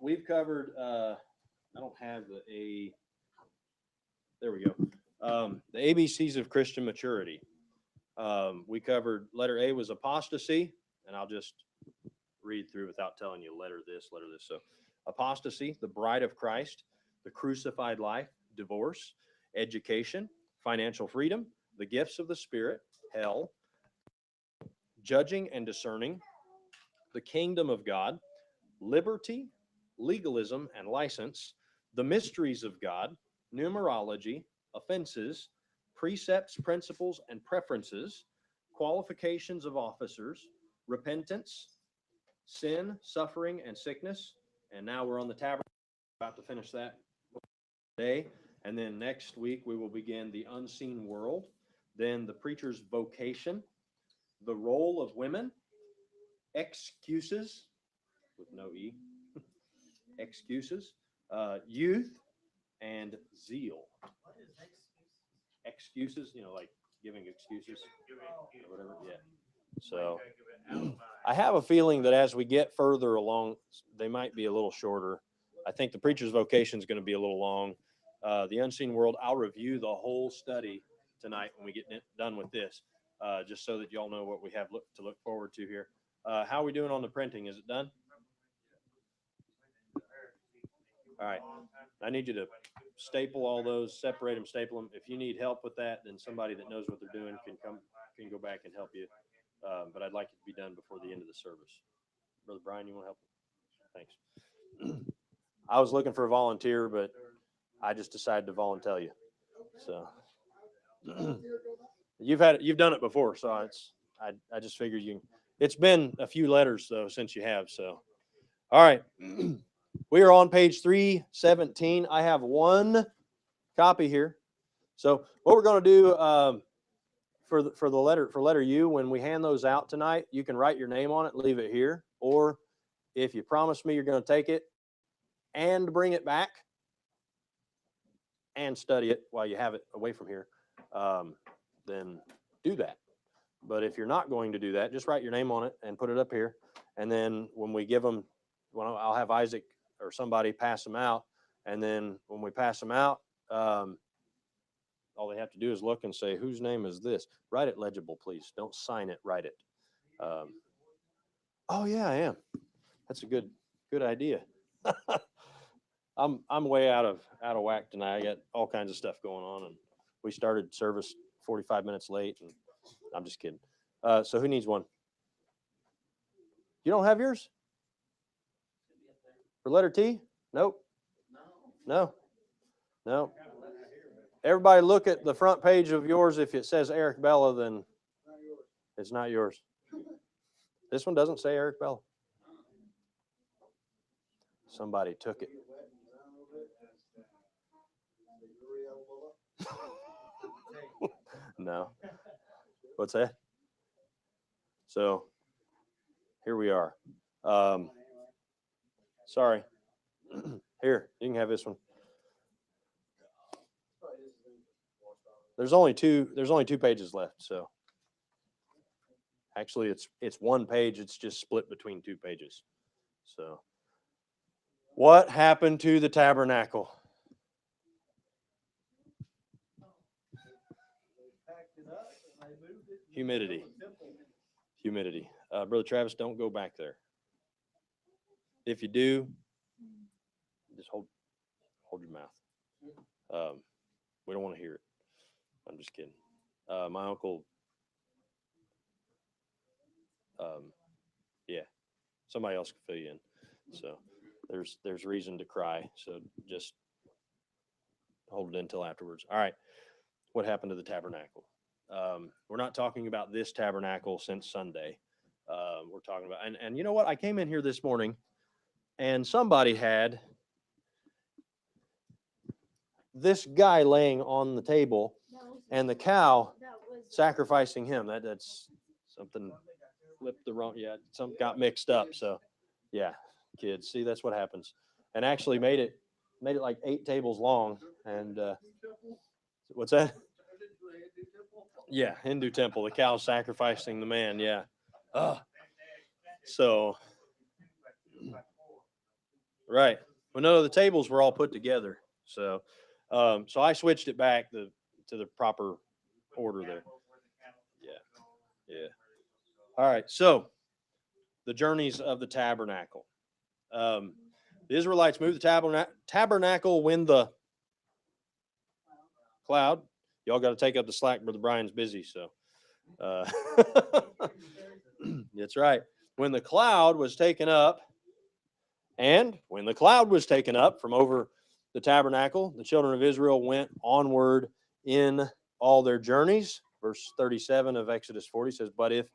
we've covered, I don't have there we go. The ABCs of Christian maturity. We covered letter A was apostasy, and I'll just read through without telling you letter this. So apostasy, the bride of Christ, the crucified life, divorce, education, financial freedom, the gifts of the Spirit, hell, judging and discerning, the kingdom of God, liberty, legalism and license, the mysteries of God, numerology, offenses, precepts, principles, and preferences, qualifications of officers, repentance, sin, suffering, and sickness. And now we're on the Tabernacle, about to finish that today. And then next week we will begin the unseen world, then the preacher's vocation, the role of women, excuses, with no E, excuses, youth, and zeal. Excuses, like giving excuses, or whatever. Yeah. So I have a feeling that as we get further along, they might be a little shorter. I think the preacher's vocation is going to be a little long. The unseen world, I'll review the whole study tonight when we get done with this, just so that y'all know what we have to look forward to here. How are we doing on the printing? Is it done? All right. I need you to staple all those, separate them, staple them. If you need help with that, then somebody that knows what they're doing can go back and help you. But I'd like it to be done before the end of the service. Brother Brian, you want to help? Thanks. I was looking for a volunteer, but I just decided to volunteer you. So you've done it before, so I just figured it's been a few letters though since you have. So all right. We are on page 317. I have one copy here. So what we're going to do for letter U, when we hand those out tonight, you can write your name on it, leave it here, or if you promise me you're going to take it and bring it back and study it while you have it away from here, then do that. But if you're not going to do that, just write your name on it and put it up here. And then when we give them, I'll have Isaac or somebody pass them out. And then when we pass them out, all they have to do is look and say, whose name is this? Write it legible, please. Don't sign it, write it. Oh yeah, I am. That's a good idea. I'm way out of whack tonight. I got all kinds of stuff going on, and we started service 45 minutes late, and I'm just kidding. So who needs one? You don't have yours? For letter T? Nope. No. Everybody look at the front page of yours. If it says Eric Bella, then it's not yours. This one doesn't say Eric Bella. Somebody took it. No. What's that? So here we are. Sorry. Here, you can have this one. There's only two pages left, so actually it's one page, it's just split between two pages. So what happened to the tabernacle? Humidity. Brother Travis, don't go back there. If you do, just hold your mouth. We don't want to hear it. I'm just kidding. My uncle, yeah, somebody else can fill you in. So there's reason to cry. So just hold it until afterwards. All right. What happened to the tabernacle? We're not talking about this tabernacle since Sunday. We're talking about, and you know what? I came in here this morning and somebody had this guy laying on the table and the cow sacrificing him. That's something flipped the wrong. Yeah, something got mixed up. So yeah, kids, see, that's what happens. And actually made it like 8 tables long. And what's that? Yeah, Hindu temple. The cow sacrificing the man. Yeah. So Right. Well, no, the tables were all put together. So, so I switched it back to the proper order there. Yeah. Yeah. All right. So the journeys of the tabernacle. Um, the Israelites moved the tabernacle when the cloud. Y'all got to take up the slack. Brother Brian's busy. So, uh, that's right. When the cloud was taken up, and when the cloud was taken up from over the tabernacle, the children of Israel went onward in all their journeys. Verse 37 of Exodus 40 says, "But if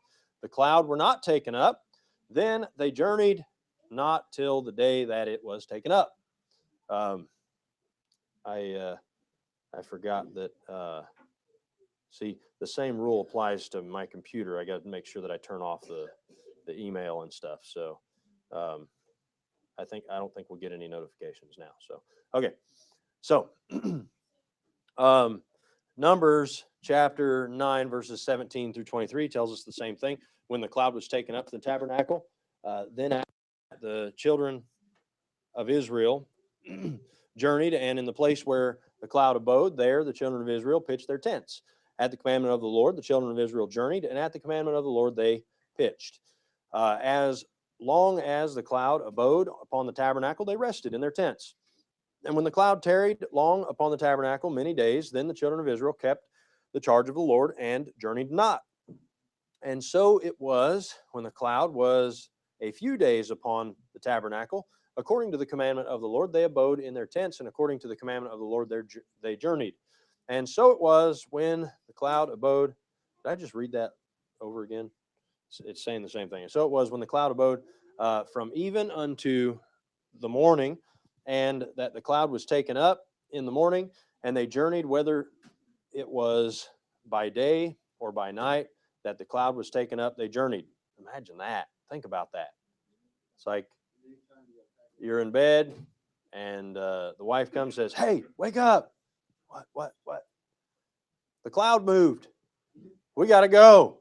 the cloud were not taken up, then they journeyed not till the day that it was taken up." Um, I forgot that. See, the same rule applies to my computer. I got to make sure that I turn off the email and stuff. So, um, I don't think we'll get any notifications now. So, okay. So, Numbers chapter 9, verses 17 through 23 tells us the same thing. When the cloud was taken up to the tabernacle, then the children of Israel journeyed, and in the place where the cloud abode, there the children of Israel pitched their tents. At the commandment of the Lord, the children of Israel journeyed, and at the commandment of the Lord they pitched. As long as the cloud abode upon the tabernacle, they rested in their tents. And when the cloud tarried long upon the tabernacle many days, then the children of Israel kept the charge of the Lord and journeyed not. And so it was when the cloud was a few days upon the tabernacle, according to the commandment of the Lord, they abode in their tents, and according to the commandment of the Lord, they journeyed. And so it was when the cloud abode. Did I just read that over again? It's saying the same thing. And so it was when the cloud abode from even unto the morning, and that the cloud was taken up in the morning, and they journeyed, whether it was by day or by night, that the cloud was taken up, they journeyed. Imagine that. Think about that. It's like you're in bed, and the wife comes and says, "Hey, wake up." What? The cloud moved. We got to go.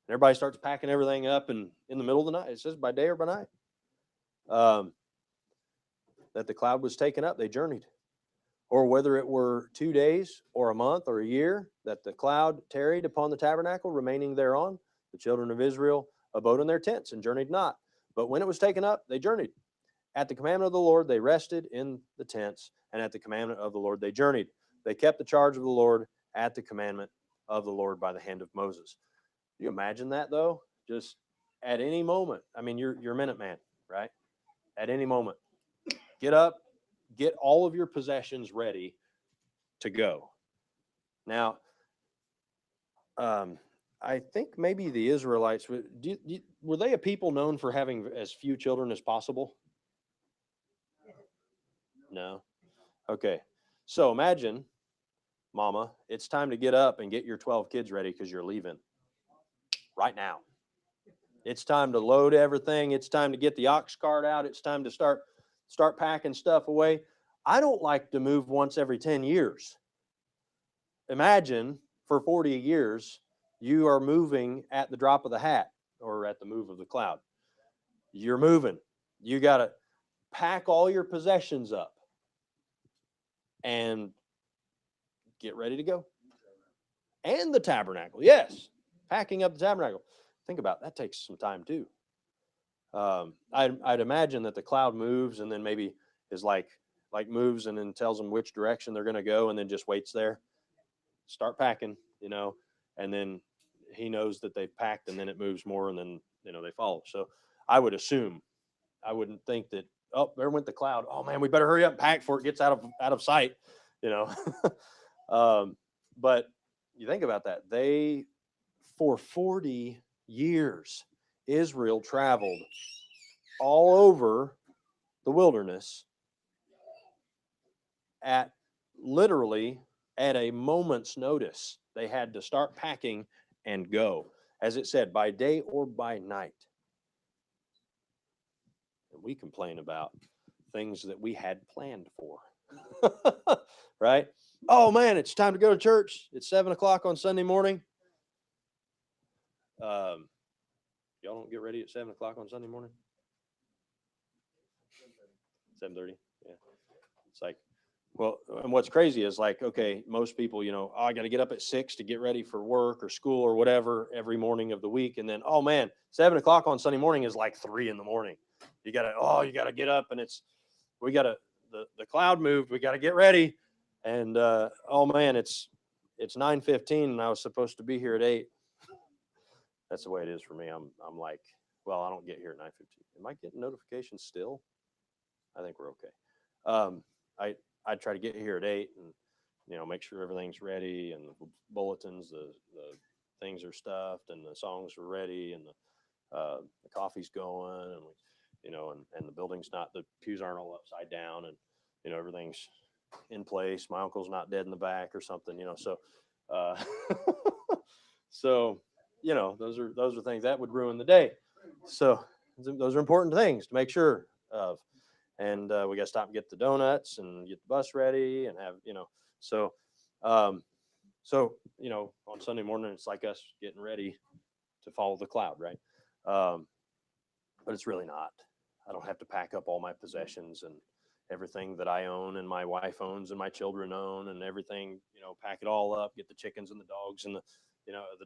And everybody starts packing everything up, and in the middle of the night, it says by day or by night, that the cloud was taken up, they journeyed. Or whether it were 2 days or a month or a year, that the cloud tarried upon the tabernacle, remaining thereon, the children of Israel abode in their tents and journeyed not. But when it was taken up, they journeyed. At the commandment of the Lord, they rested in the tents, and at the commandment of the Lord, they journeyed. They kept the charge of the Lord at the commandment of the Lord by the hand of Moses. Can you imagine that, though? Just at any moment. I mean, you're a minute man, right? At any moment. Get up, get all of your possessions ready to go. Now, I think maybe the Israelites, were they a people known for having as few children as possible? No. Okay. So imagine, Mama, it's time to get up and get your 12 kids ready because you're leaving right now. It's time to load everything. It's time to get the ox cart out. It's time to start packing stuff away. I don't like to move once every 10 years. Imagine for 40 years, you are moving at the drop of the hat or at the move of the cloud. You're moving. You got to pack all your possessions up and get ready to go. And the tabernacle. Yes. Packing up the tabernacle. Think about it. That takes some time too. I'd imagine that the cloud moves and then maybe is like moves and then tells them which direction they're going to go and then just waits there. Start packing, and then he knows that they've packed and then it moves more and then, they follow. So I would assume, I wouldn't think that, oh, there went the cloud. Oh man, we better hurry up and pack before it gets out of sight, But you think about that. For 40 years, Israel traveled all over the wilderness literally at a moment's notice. They had to start packing and go, as it said, by day or by night. And we complain about things that we had planned for, right? Oh man, it's time to go to church. It's 7:00 on Sunday morning. Y'all don't get ready at 7:00 on Sunday morning? 7:30. Yeah. It's like, well, and what's crazy is like, okay, most people, I got to get up at 6 to get ready for work or school or whatever every morning of the week. And then, oh man, 7 o'clock on Sunday morning is like 3 in the morning. You got to get up, and the cloud moved. We got to get ready. And, oh man, it's 9:15 and I was supposed to be here at 8. That's the way it is for me. I'm like, well, I don't get here at 9:15. Am I getting notifications still? I think we're okay. I try to get here at 8 and make sure everything's ready and the bulletins, the things are stuffed and the songs are ready and the coffee's going and and the building's not, the pews aren't all upside down and everything's in place. My uncle's not dead in the back or something. So so those are things that would ruin the day. So those are important things to make sure of. And we got to stop and get the donuts and get the bus ready and have, so, on Sunday morning, it's like us getting ready to follow the cloud, right? But it's really not. I don't have to pack up all my possessions and everything that I own and my wife owns and my children own and everything, pack it all up, get the chickens and the dogs and the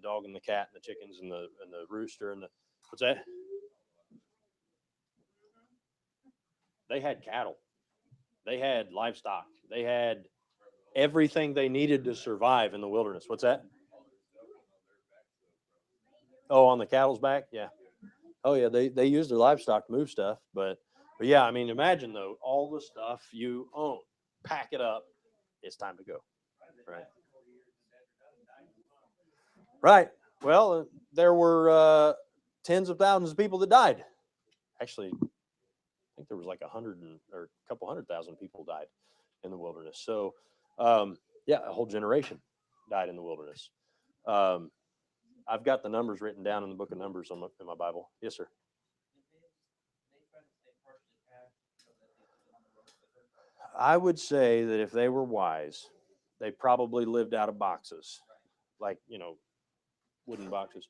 dog and the cat and the chickens and the rooster and what's that? They had cattle. They had livestock. They had everything they needed to survive in the wilderness. What's that? Oh, on the cattle's back? Yeah. Oh, yeah. They use their livestock to move stuff. But yeah, I mean, imagine, though, all the stuff you own. Pack it up. It's time to go. Right. Right. Well, there were tens of thousands of people that died. Actually, I think there was like 100 or a couple 100,000 people died in the wilderness. So, yeah, a whole generation died in the wilderness. I've got the numbers written down in the book of Numbers in my Bible. Yes, sir. I would say that if they were wise, they probably lived out of boxes, like wooden boxes,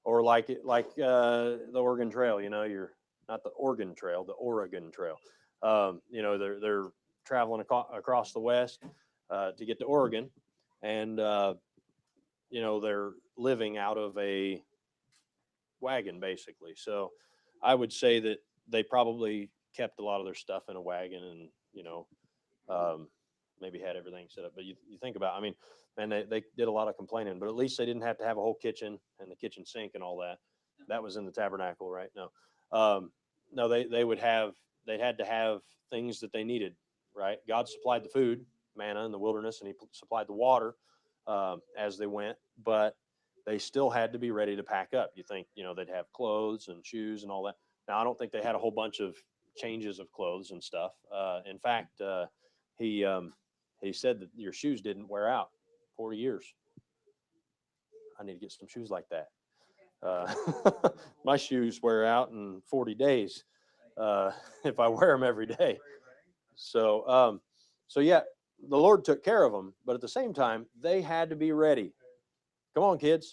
or like the Oregon Trail. You're not the Oregon Trail, the Oregon Trail. They're traveling across the West to get to Oregon, and they're living out of a wagon basically. So I would say that they probably kept a lot of their stuff in a wagon and maybe had everything set up. But you think about, I mean, and they did a lot of complaining, but at least they didn't have to have a whole kitchen and the kitchen sink and all that. That was in the tabernacle, right? No, they'd had to have things that they needed, right? God supplied the food, manna in the wilderness, and he supplied the water as they went, but they still had to be ready to pack up. You think, they'd have clothes and shoes and all that. Now, I don't think they had a whole bunch of changes of clothes and stuff. In fact, he said that your shoes didn't wear out 40 years. I need to get some shoes like that. My shoes wear out in 40 days if I wear them every day. So yeah, the Lord took care of them, but at the same time, they had to be ready. Come on, kids,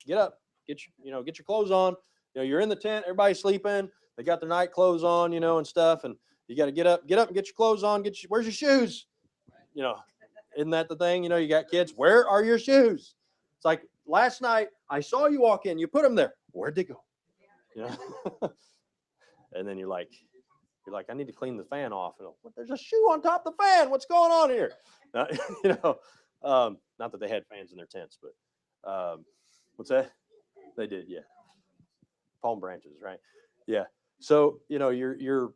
get up, get your clothes on. You're in the tent, everybody's sleeping. They got their night clothes on, and stuff, and you got to get up and get your clothes on. Where's your shoes? Isn't that the thing? You got kids. Where are your shoes? It's like last night I saw you walk in. You put them there. Where'd they go? And then you're like, I need to clean the fan off. There's a shoe on top of the fan. What's going on here? Not that they had fans in their tents, but what's that? They did, yeah. Palm branches, right? Yeah. So you're.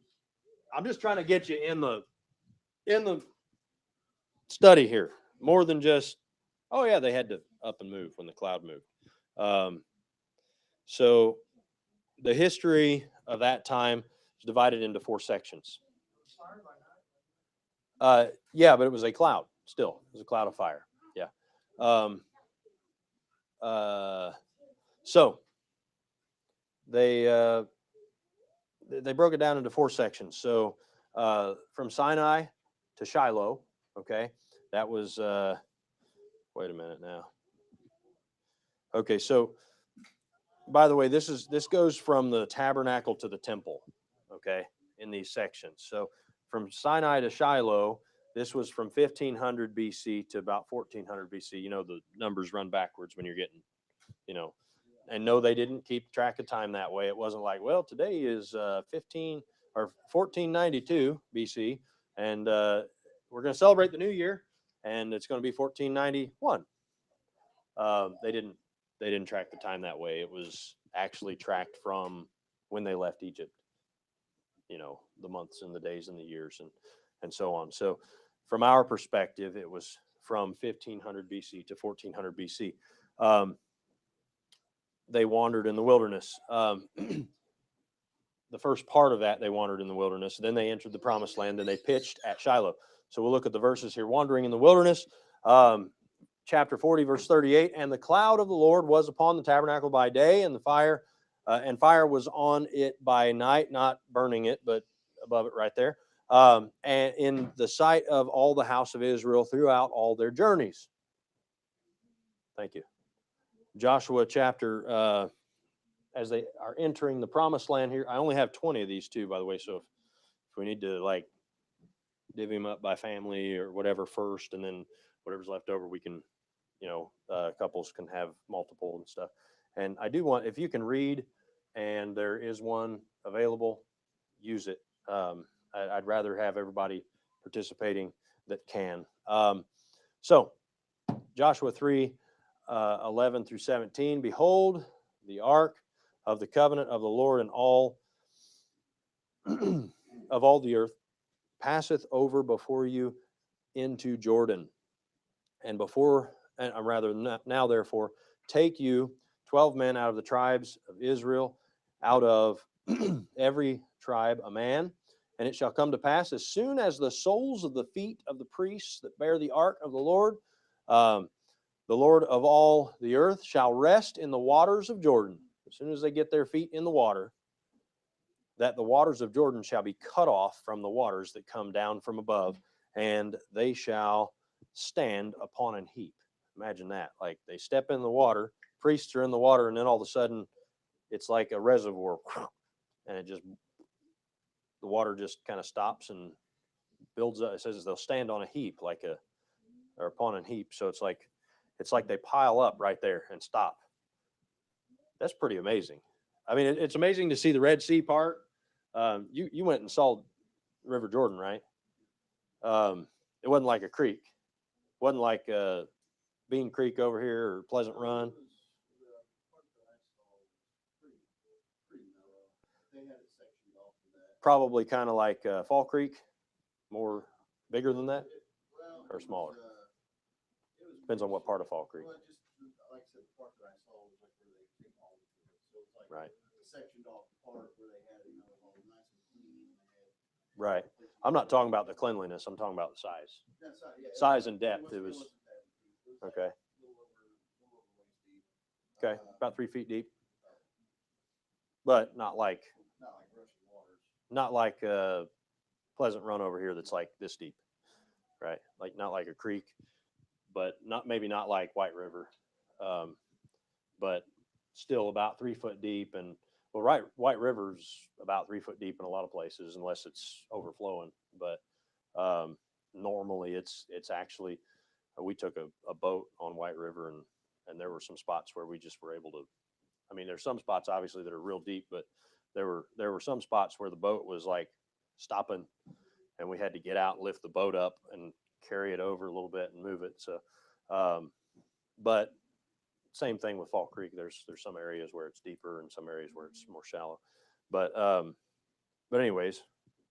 I'm just trying to get you in the study here, more than just, oh yeah, they had to up and move when the cloud moved. So the history of that time is divided into 4 sections. Yeah, but it was a cloud still. It was a cloud of fire. Yeah. So they broke it down into 4 sections. So from Sinai to Shiloh, okay, that was, wait a minute now. Okay, so by the way, this goes from the tabernacle to the temple, okay, in these sections. So from Sinai to Shiloh, this was from 1500 BC to about 1400 BC. You know, the numbers run backwards when you're getting, you know, and no, they didn't keep track of time that way. It wasn't like, well, today is 1492 BC, and we're going to celebrate the new year, and it's going to be 1491. They didn't track the time that way. It was actually tracked from when they left Egypt. You know, the months and the days and the years and so on. So from our perspective, it was from 1500 BC to 1400 BC. They wandered in the wilderness. The first part of that, they wandered in the wilderness. Then they entered the promised land. Then they pitched at Shiloh. So we'll look at the verses here. Wandering in the wilderness, chapter 40, verse 38. And the cloud of the Lord was upon the tabernacle by day, and the fire was on it by night, not burning it, but above it right there. And in the sight of all the house of Israel throughout all their journeys. Thank you. Joshua chapter, as they are entering the promised land here, I only have 20 of these too, by the way. So if we need to like divvy them up by family or whatever first, and then whatever's left over, we can, you know, couples can have multiple and stuff. And I do want, if you can read and there is one available, use it. I'd rather have everybody participating that can. So Joshua 3, 11 through 17, behold, the ark of the covenant of the Lord, and all of all the earth passeth over before you into Jordan. And now therefore, take you 12 men out of the tribes of Israel, out of every tribe a man. And it shall come to pass, as soon as the soles of the feet of the priests that bear the ark of the Lord of all the earth, shall rest in the waters of Jordan, as soon as they get their feet in the water, that the waters of Jordan shall be cut off from the waters that come down from above, and they shall stand upon an heap. Imagine that. Like they step in the water, priests are in the water, and then all of a sudden it's like a reservoir, and the water just kind of stops and builds up. It says they'll stand on a heap, or upon a heap. So it's like they pile up right there and stop. That's pretty amazing. I mean, it's amazing to see the Red Sea part. You went and saw River Jordan, right? It wasn't like a creek. It wasn't like Bean Creek over here or Pleasant Run. Probably kind of like Fall Creek, more bigger than that, or smaller. Depends on what part of Fall Creek. Right. Sectioned off the part where they had, you know, all nice and clean. Right. I'm not talking about the cleanliness. I'm talking about the size. Size and depth. It was okay. Okay, about 3 feet deep, but not like Pleasant Run over here that's like this deep, right? Like not like a creek, but maybe not like White River, but still about 3 foot deep. And well, White River's about 3 foot deep in a lot of places, unless it's overflowing. But normally it's actually, we took a boat on White River, and there were some spots where we just were able to. I mean, there's some spots obviously that are real deep, but there were some spots where the boat was like stopping, and we had to get out and lift the boat up and carry it over a little bit and move it. So, but same thing with Fall Creek. There's some areas where it's deeper and some areas where it's more shallow. But anyways,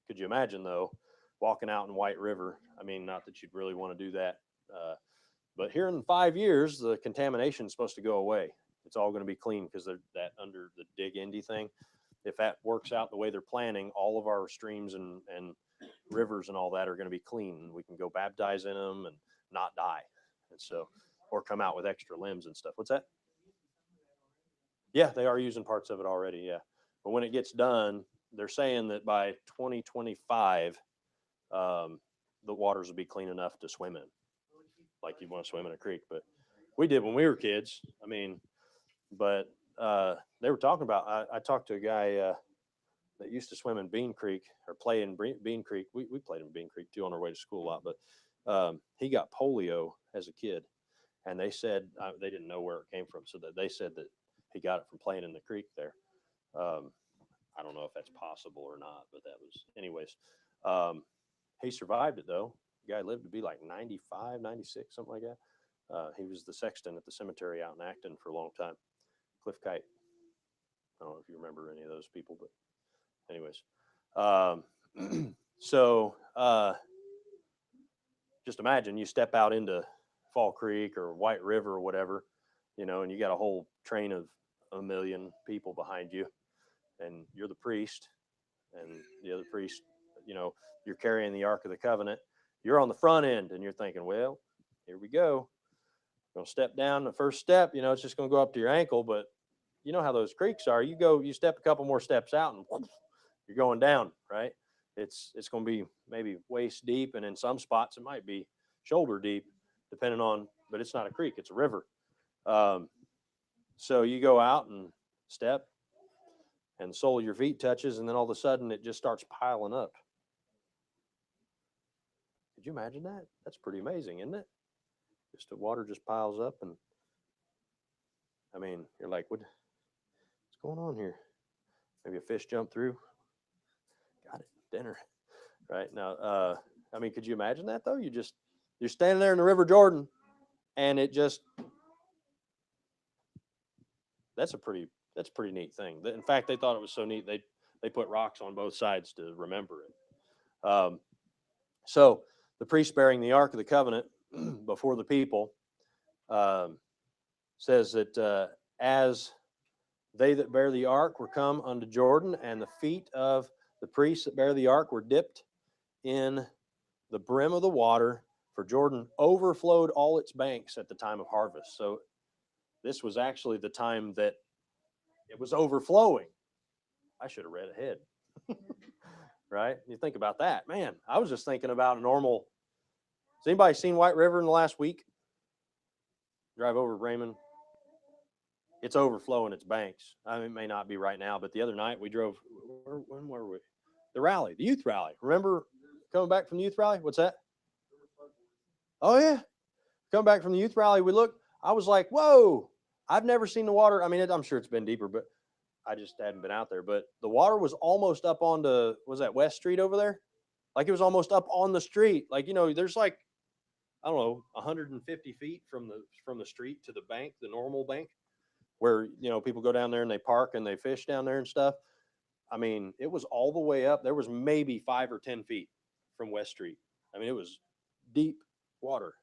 could you imagine though, walking out in White River? I mean, not that you'd really want to do that, but here in 5 years, the contamination is supposed to go away. It's all going to be clean because that under the Dig Indy thing. If that works out the way they're planning, all of our streams and rivers and all that are going to be clean. We can go baptize in them and not die. And so, or come out with extra limbs and stuff. What's that? Yeah, they are using parts of it already. Yeah. But when it gets done, they're saying that by 2025, the waters will be clean enough to swim in, like you want to swim in a creek. But we did when we were kids. I mean, but they were talking about, I talked to a guy that used to swim in Bean Creek or play in Bean Creek. We played in Bean Creek too on our way to school a lot, but he got polio as a kid, and they said they didn't know where it came from, so that they said that he got it from playing in the creek there. I don't know if that's possible or not, but that was, anyways. He survived it though. The guy lived to be like 95, 96, something like that. He was the sexton at the cemetery out in Acton for a long time. Cliff Kite. I don't know if you remember any of those people, but anyways. So just imagine you step out into Fall Creek or White River or whatever, and you got a whole train of 1 million people behind you, and you're the priest, and the other priest, you're carrying the Ark of the Covenant. You're on the front end, and you're thinking, well, here we go. Going to step down the first step, it's just going to go up to your ankle, but you know how those creeks are. You step a couple more steps out, and whoosh, you're going down, right? It's going to be maybe waist deep, and in some spots it might be shoulder deep, depending on, but it's not a creek, it's a river. So you go out and step, and the sole of your feet touches, and then all of a sudden it just starts piling up. Could you imagine that? That's pretty amazing, isn't it? Just the water just piles up, and I mean, you're like, what's going on here? Maybe a fish jumped through. Got it, dinner. Right now, I mean, could you imagine that though? You're standing there in the River Jordan, and that's a pretty neat thing. In fact, they thought it was so neat they put rocks on both sides to remember it. So the priest bearing the Ark of the Covenant before the people says that as they that bear the ark were come unto Jordan, and the feet of the priests that bear the ark were dipped in the brim of the water, for Jordan overflowed all its banks at the time of harvest. So this was actually the time that it was overflowing. I should have read ahead. Right? You think about that. Man, I was just thinking about a normal. Has anybody seen White River in the last week? Drive over Raymond. It's overflowing its banks. I mean, it may not be right now, but the other night we drove. When were we? The rally, the youth rally. Remember coming back from the youth rally? What's that? Oh, yeah. Coming back from the youth rally, we looked. I was like, whoa, I've never seen the water. I mean, I'm sure it's been deeper, but I just hadn't been out there. But the water was almost up onto, was that West Street over there? Like it was almost up on the street. Like, there's like, I don't know, 150 feet from the street to the bank, the normal bank, where, people go down there and they park and they fish down there and stuff. I mean, it was all the way up. There was maybe 5 or 10 feet from West Street. I mean, it was deep water.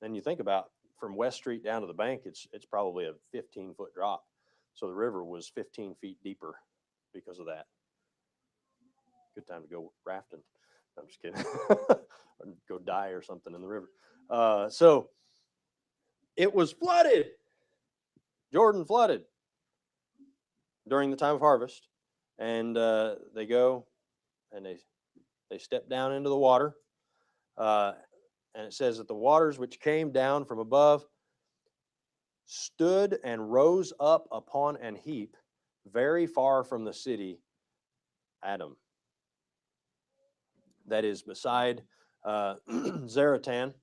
And you think about from West Street down to the bank, it's probably a 15-foot drop. So the river was 15 feet deeper because of that. Good time to go rafting. I'm just kidding. Or go die or something in the river. So it was flooded. Jordan flooded during the time of harvest. And they go and they step down into the water. And it says that the waters which came down from above stood and rose up upon an heap very far from the city Adam, that is beside Zaratan,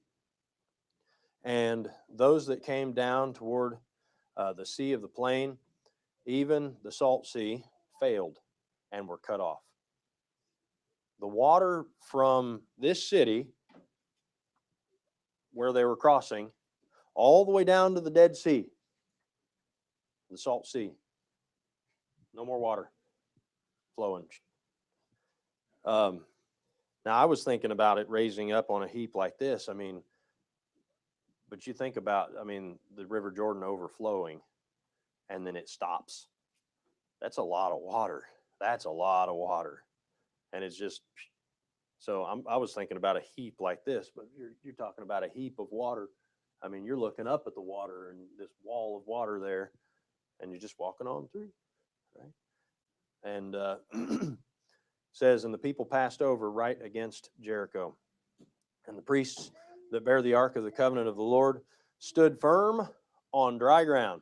and those that came down toward the sea of the plain, even the salt sea, failed and were cut off. The water from this city where they were crossing all the way down to the Dead Sea, the Salt Sea. No more water flowing. Now, I was thinking about it raising up on a heap like this. I mean, but you think about, the River Jordan overflowing, and then it stops. That's a lot of water. That's a lot of water. And it's just, so I was thinking about a heap like this, but you're talking about a heap of water. I mean, you're looking up at the water and this wall of water there, and you're just walking on through, right? And says, and the people passed over right against Jericho. And the priests that bear the ark of the covenant of the Lord stood firm on dry ground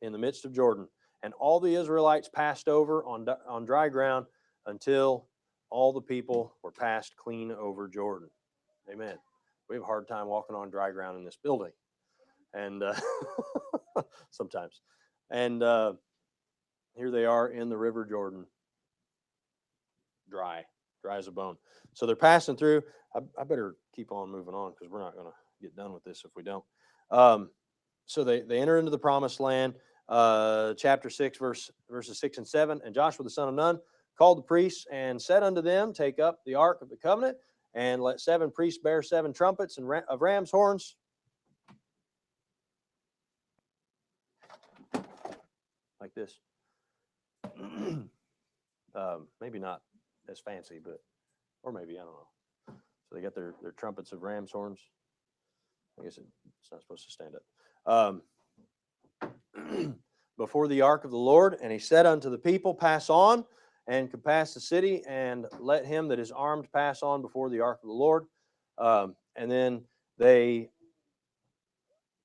in the midst of Jordan. And all the Israelites passed over on dry ground until all the people were passed clean over Jordan. Amen. We have a hard time walking on dry ground in this building, and sometimes. And here they are in the River Jordan, dry as a bone. So they're passing through. I better keep on moving on because we're not going to get done with this if we don't. So they enter into the promised land. Chapter 6, verses 6 and 7. And Joshua the son of Nun called the priests and said unto them, take up the ark of the covenant, and let 7 priests bear 7 trumpets and of ram's horns. Like this. Maybe not as fancy, but, or maybe, I don't know. So they got their trumpets of ram's horns. I guess it's not supposed to stand up. Before the ark of the Lord, and he said unto the people, pass on, and compass the city, and let him that is armed pass on before the ark of the Lord. And then they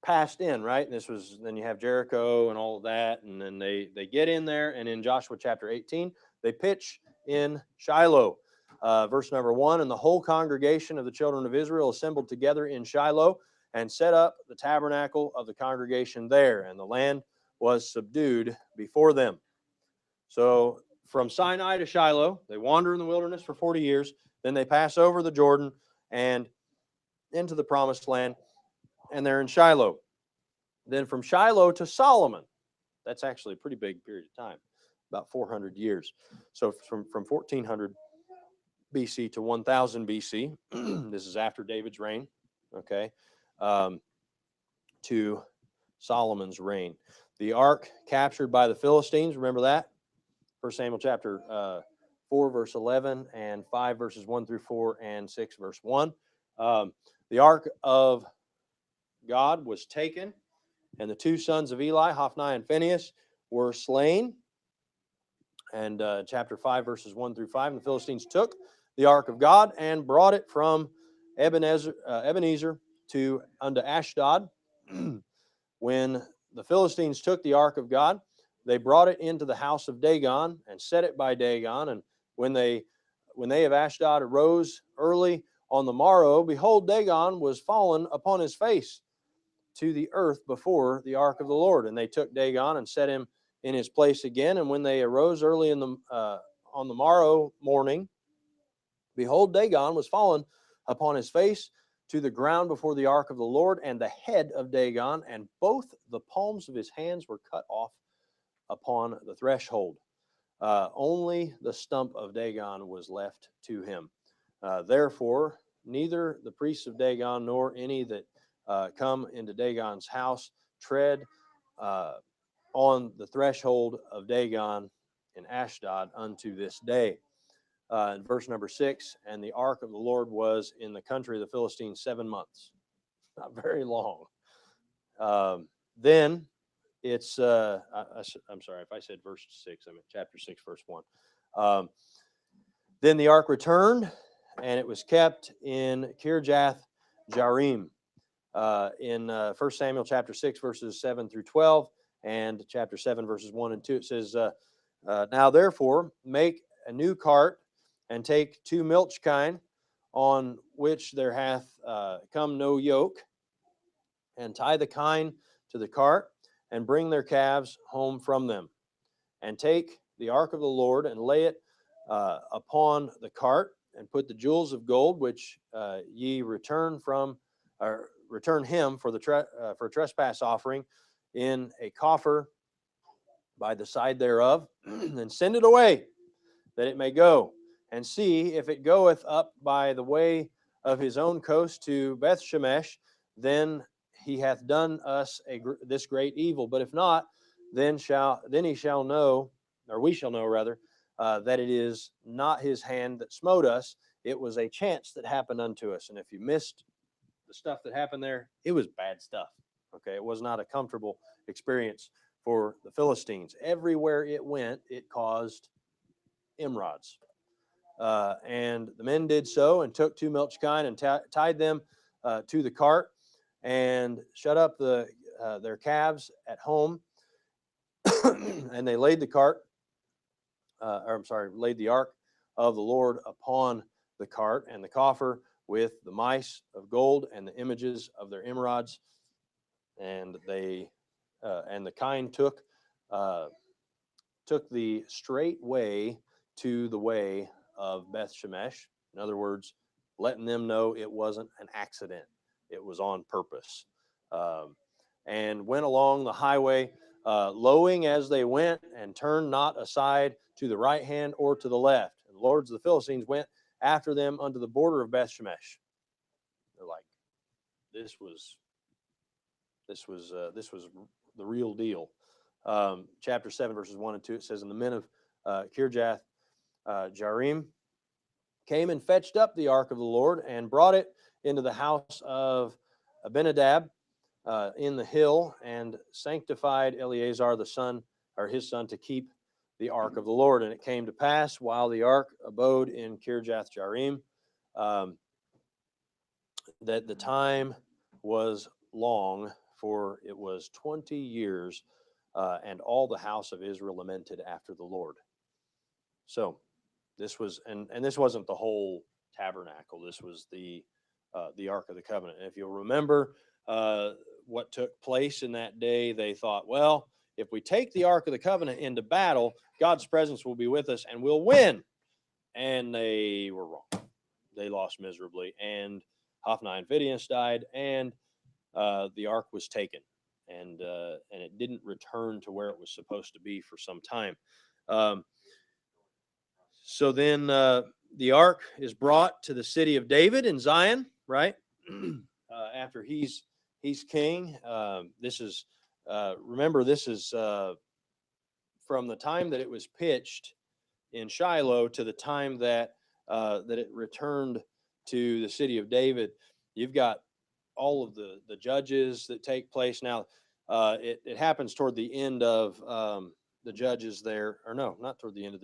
passed in, right? And then you have Jericho and all of that, and then they get in there, and in Joshua chapter 18, they pitch in Shiloh. Verse number 1, and the whole congregation of the children of Israel assembled together in Shiloh, and set up the tabernacle of the congregation there, and the land was subdued before them. So from Sinai to Shiloh, they wander in the wilderness for 40 years, then they pass over the Jordan and into the promised land, and they're in Shiloh. Then from Shiloh to Solomon, that's actually a pretty big period of time, about 400 years. So from 1400 BC to 1000 BC, this is after David's reign, okay, to Solomon's reign. The ark captured by the Philistines, remember that? 1 Samuel chapter 4, verse 11, and 5, verses 1 through 4, and 6, verse 1. The ark of God was taken, and the 2 sons of Eli, Hophni and Phinehas, were slain. And chapter 5, verses 1 through 5, and the Philistines took the ark of God and brought it from Ebenezer to unto Ashdod. When the Philistines took the ark of God, they brought it into the house of Dagon and set it by Dagon. And when they of Ashdod arose early on the morrow, behold, Dagon was fallen upon his face to the earth before the ark of the Lord. And they took Dagon and set him in his place again. And when they arose early in the on the morrow morning, behold, Dagon was fallen upon his face to the ground before the ark of the Lord, and the head of Dagon and both the palms of his hands were cut off upon the threshold. Only the stump of Dagon was left to him. Therefore, neither the priests of Dagon nor any that come into Dagon's house tread on the threshold of Dagon in Ashdod unto this day. In verse number 6, and the ark of the Lord was in the country of the Philistines 7 months. Not very long. Then it's, I'm sorry, if I said verse 6, I meant chapter 6, verse 1. Then the ark returned, and it was kept in Kirjath Jearim. In 1 Samuel chapter 6, verses 7 through 12, and chapter 7, verses 1 and 2, it says, now therefore make a new cart, and take 2 milch kine, on which there hath come no yoke, and tie the kine to the cart, and bring their calves home from them. And take the ark of the Lord, and lay it upon the cart, and put the jewels of gold, which ye return him for a trespass offering, in a coffer by the side thereof, and send it away, that it may go. And see, if it goeth up by the way of his own coast to Beth Shemesh, then he hath done us this great evil. But if not, then he shall know, or we shall know rather, that it is not his hand that smote us. It was a chance that happened unto us. And if you missed the stuff that happened there, it was bad stuff. Okay, it was not a comfortable experience for the Philistines. Everywhere it went, it caused emerods. And the men did so, and took 2 milch kine, and tied them to the cart, and shut up their calves at home. And they laid the ark of the Lord upon the cart, and the coffer with the mice of gold and the images of their emerods. And the kind took the straight way to the way of Beth Shemesh. In other words, letting them know it wasn't an accident; it was on purpose. And went along the highway, lowing as they went, and turned not aside to the right hand or to the left. And the lords of the Philistines went after them unto the border of Beth Shemesh. They're like, this was the real deal. Chapter 7, verses 1 and 2, it says, and the men of Kirjath Jearim came and fetched up the ark of the Lord and brought it into the house of Abinadab in the hill, and sanctified Eleazar the son, or his son, to keep the ark of the Lord. And it came to pass, while the ark abode in Kirjath Jearim, that the time was long, for it was 20 years, and all the house of Israel lamented after the Lord. So this was, and this wasn't the whole tabernacle. This was the Ark of the Covenant. And if you'll remember what took place in that day, they thought, well, if we take the Ark of the Covenant into battle, God's presence will be with us and we'll win. And they were wrong. They lost miserably, and Hophni and Phinehas died, and the ark was taken, and it didn't return to where it was supposed to be for some time. So then the ark is brought to the city of David in Zion, right? After he's king. This is remember, this is from the time that it was pitched in Shiloh to the time that it returned to the city of David. You've got all of the judges that take place. Now, it happens toward the end of the judges there, or no, not toward the end of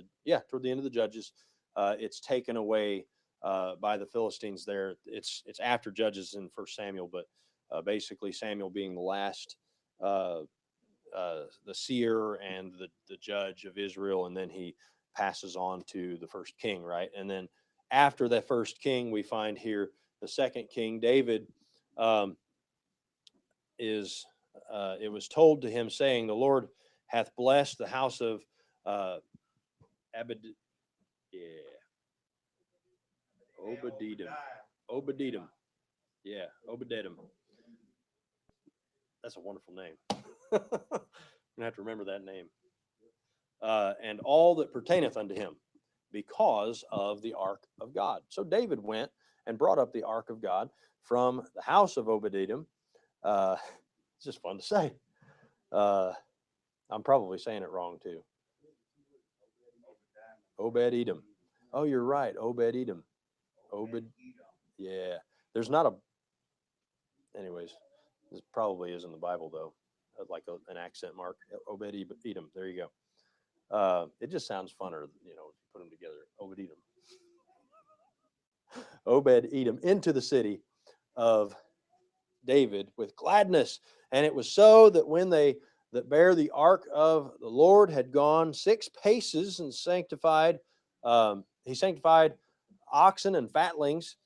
toward the end of the judges. It's taken away by the Philistines there. It's after Judges in 1 Samuel, but basically Samuel being the last, the seer and the judge of Israel, and then he passes on to the first king, right? And then after that first king, we find here the second king, David, it was told to him, saying, the Lord hath blessed the house of Obed-Edom. Yeah, Obed-Edom. That's a wonderful name. I'm gonna have to remember that name. And all that pertaineth unto him, because of the ark of God. So David went and brought up the ark of God from the house of Obed-Edom. It's just fun to say. I'm probably saying it wrong too. Obed-Edom. Oh, you're right. Obed-Edom. Obed. Yeah. There's not a. Anyways, this probably is in the Bible though, like an accent mark. Obed-Edom. There you go. It just sounds funner, put them together. Obed-Edom. Obed-Edom into the city of David with gladness. And it was so that when they that bare the ark of the Lord had gone 6 paces and sanctified, he sanctified oxen and fatlings,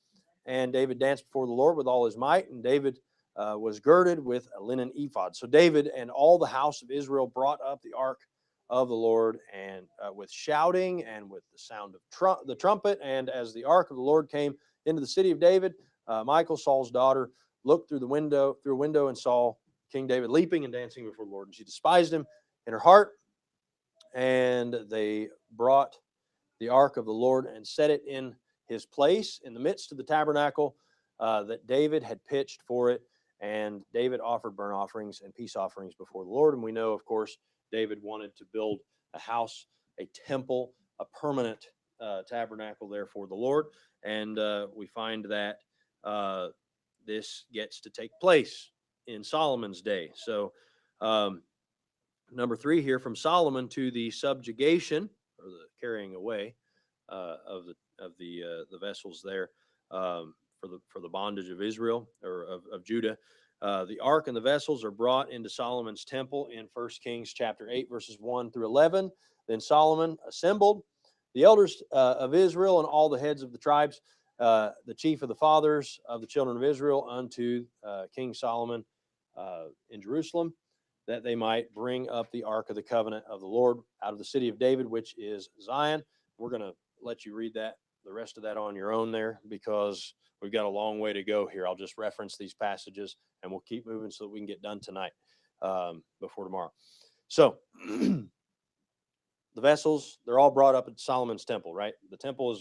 and David danced before the Lord with all his might, and David was girded with a linen ephod. So David and all the house of Israel brought up the ark of the Lord, and with shouting and with the sound of the trumpet. And as the ark of the Lord came into the city of David, Michal, Saul's daughter, looked through a window, and saw King David leaping and dancing before the Lord, and she despised him in her heart. And they brought the ark of the Lord and set it in his place in the midst of the tabernacle that David had pitched for it. And David offered burnt offerings and peace offerings before the Lord. And we know, of course, David wanted to build a house, a temple, a permanent tabernacle there for the Lord. And we find that this gets to take place in Solomon's day. So number 3 here, from Solomon to the subjugation, or the carrying away of the vessels there for the bondage of Israel, or of Judah. The ark and the vessels are brought into Solomon's temple in 1 Kings chapter 8, verses 1 through 11. Then Solomon assembled The elders of Israel and all the heads of the tribes, the chief of the fathers of the children of Israel, unto King Solomon in Jerusalem, that they might bring up the ark of the covenant of the Lord out of the city of David, which is Zion. We're going to let you read that, the rest of that on your own there, because we've got a long way to go here. I'll just reference these passages, and we'll keep moving so that we can get done tonight before tomorrow. So the vessels, they're all brought up at Solomon's temple, right? The temple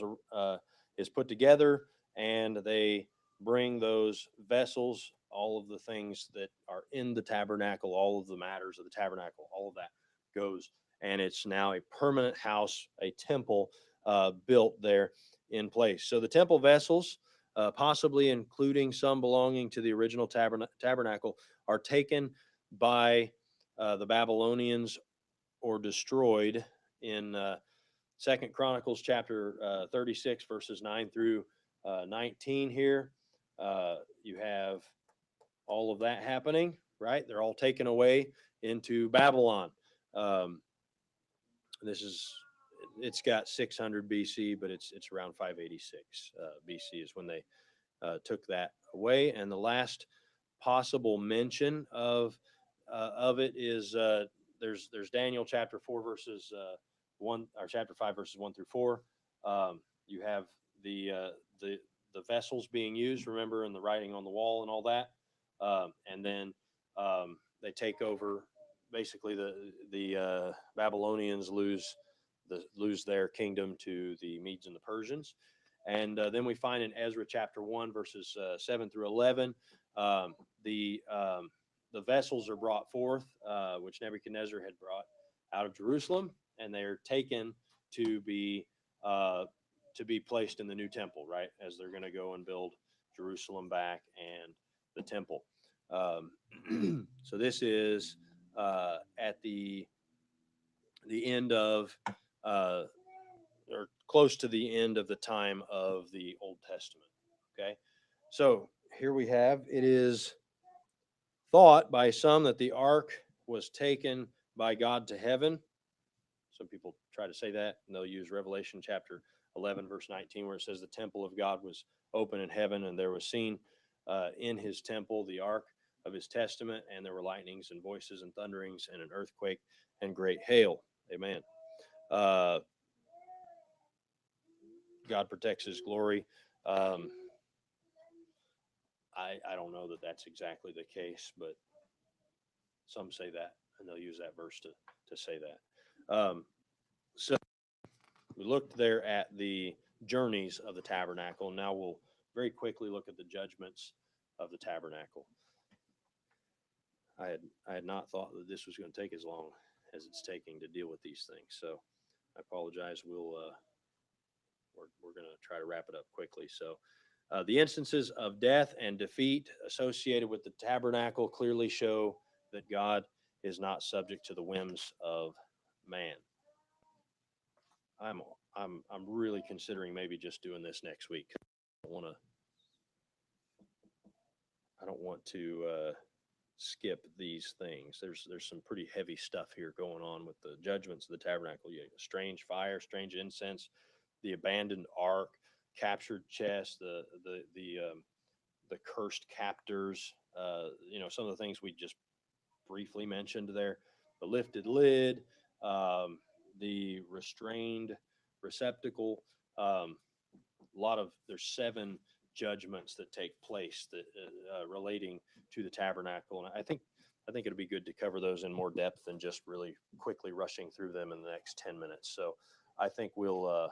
is put together, and they bring those vessels, all of the things that are in the tabernacle, all of the matters of the tabernacle, all of that goes, and it's now a permanent house, a temple built there in place. So the temple vessels, possibly including some belonging to the original tabernacle, are taken by the Babylonians or destroyed in Second Chronicles chapter 36, verses 9 through 19 here. You have all of that happening, right? They're all taken away into Babylon. It's got 600 BC, but it's around 586 BC is when they took that away. And the last possible mention of it is there's Daniel chapter 4 verses 1, or chapter 5 verses 1 through 4. You have the vessels being used, remember, in the writing on the wall and all that, and then they take over. Basically, the Babylonians lose their kingdom to the Medes and the Persians. And then we find in Ezra chapter 1 verses 7 through 11, the vessels are brought forth, which Nebuchadnezzar had brought out of Jerusalem, and they are taken to be placed in the new temple, right, as they're going to go and build Jerusalem back and the temple. So this is at the end of, or close to the end of the time of the Old Testament. Okay, so here we have, it is thought by some that the ark was taken by God to heaven. Some people try to say that, and they'll use Revelation chapter 11, verse 19, where it says the temple of God was open in heaven, and there was seen in his temple the ark of his testament, and there were lightnings and voices and thunderings and an earthquake and great hail. Amen. God protects his glory. I don't know that that's exactly the case, but some say that, and they'll use that verse to say that. So we looked there at the journeys of the tabernacle. Now we'll very quickly look at the judgments of the tabernacle. I had not thought that this was going to take as long as it's taking to deal with these things. So I apologize. We're going to try to wrap it up quickly. So the instances of death and defeat associated with the tabernacle clearly show that God is not subject to the whims of man. I'm really considering maybe just doing this next week. I don't want to skip these things. There's some pretty heavy stuff here going on with the judgments of the tabernacle. You have strange fire, strange incense, the abandoned ark, captured chest, the cursed captors. Some of the things we just briefly mentioned there. The lifted lid, the restrained receptacle. There's 7 judgments that take place that relating to the tabernacle, and I think it'll be good to cover those in more depth than just really quickly rushing through them in the next 10 minutes. So I think we'll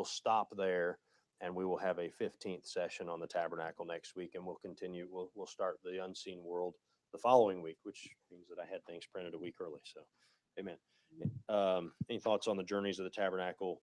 stop there, and we will have a 15th session on the tabernacle next week, and we'll continue. We'll start the unseen world the following week, which means that I had things printed a week early. So, amen. Any thoughts on the journeys of the tabernacle?